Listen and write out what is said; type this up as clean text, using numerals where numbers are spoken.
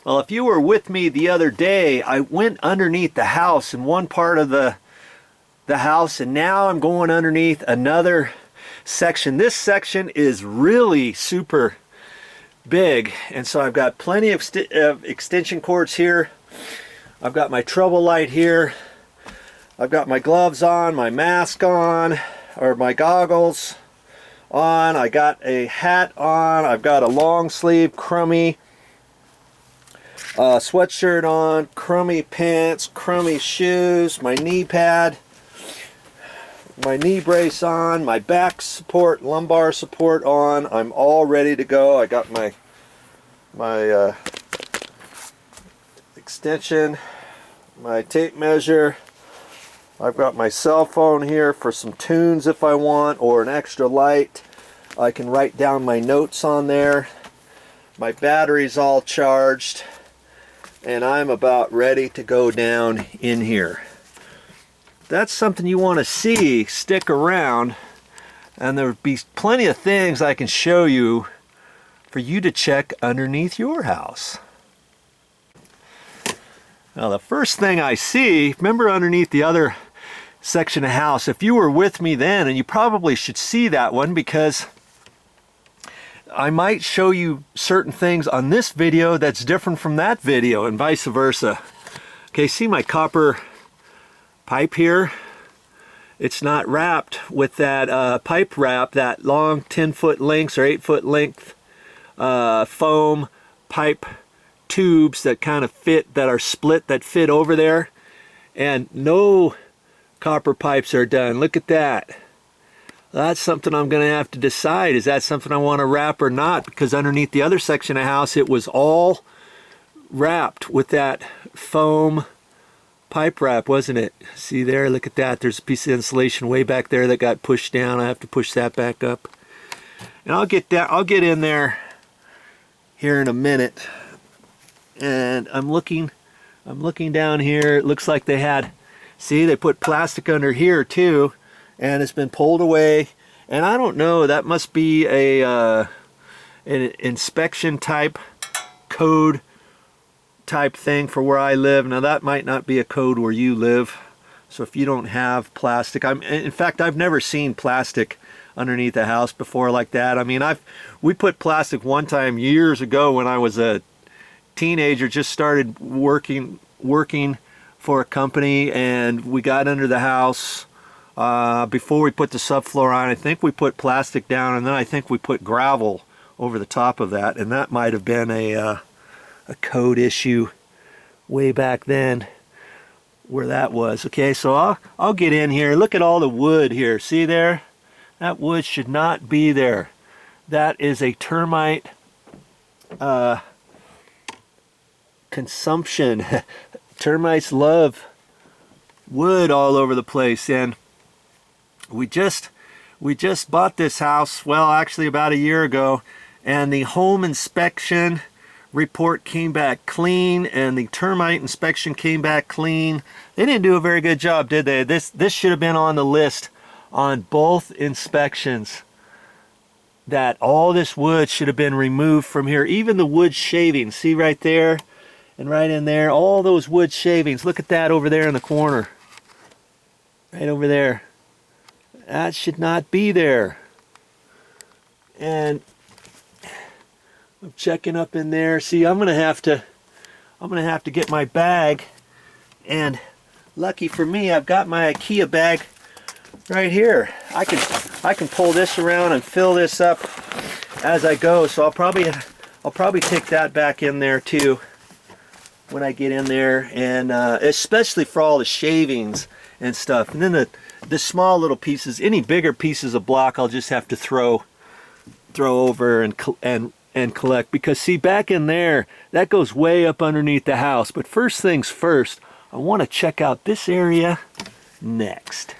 Well, if you were with me the other day, I went underneath the house in one part of the house, and now I'm going underneath another section. This section is really super big, and so I've got plenty of extension cords here. I've got my trouble light here. I've got my gloves on, my mask on, or my goggles on. I got a hat on. I've got a long sleeve crummy sweatshirt on, crummy pants, crummy shoes, my knee pad, my knee brace on, my back support, lumbar support on. I'm all ready to go. I got my extension, my tape measure. I've got my cell phone here for some tunes if I want, or an extra light. I can write down my notes on there. My battery's all charged, and I'm about ready to go down in here. That's something you want to see. Stick around, and there'll be plenty of things I can show you for you to check underneath your house. Now, the first thing I see, remember underneath the other section of house, if you were with me then, and you probably should see that one, because I might show you certain things on this video that's different from that video, and vice versa. Okay, see my copper pipe here? It's not wrapped with that pipe wrap, that long 10-foot lengths or 8-foot length foam pipe tubes that kind of fit, that are split, that fit over there. And no copper pipes are done. Look at that. That's something I'm going to have to decide. Is that something I want to wrap or not? Because underneath the other section of house, it was all wrapped with that foam pipe wrap, wasn't it? See there? Look at that. There's a piece of insulation way back there that got pushed down. I have to push that back up. And I'll get down. I'll get in there here in a minute. And I'm looking down here. It looks like they had, see, they put plastic under here too, and it's been pulled away. And I don't know, that must be a an inspection type code type thing for where I live. Now that might not be a code where you live, so if you don't have plastic, in fact, I've never seen plastic underneath a house before like that. I mean, we put plastic one time years ago when I was a teenager, just started working for a company, and we got under the house. Before we put the subfloor on, I think we put plastic down, and then I think we put gravel over the top of that, and that might have been a code issue way back then where that was. Okay, so I'll get in here. Look at all the wood here. See there? That wood should not be there. That is a termite consumption. Termites love wood all over the place, and we just bought this house, well, actually about a year ago, and the home inspection report came back clean, and the termite inspection came back clean. They didn't do a very good job, did they? This should have been on the list on both inspections, that all this wood should have been removed from here. Even the wood shavings, see right there and right in there, all those wood shavings. Look at that over there in the corner, right over there. That should not be there. And I'm checking up in there. See, I'm gonna have to get my bag, and lucky for me, I've got my IKEA bag right here. I can pull this around and fill this up as I go. So I'll probably take that back in there too when I get in there, and especially for all the shavings and stuff. And then the small little pieces, any bigger pieces of block, I'll just have to throw over and collect, because see, back in there, that goes way up underneath the house. But first things first, I want to check out this area next.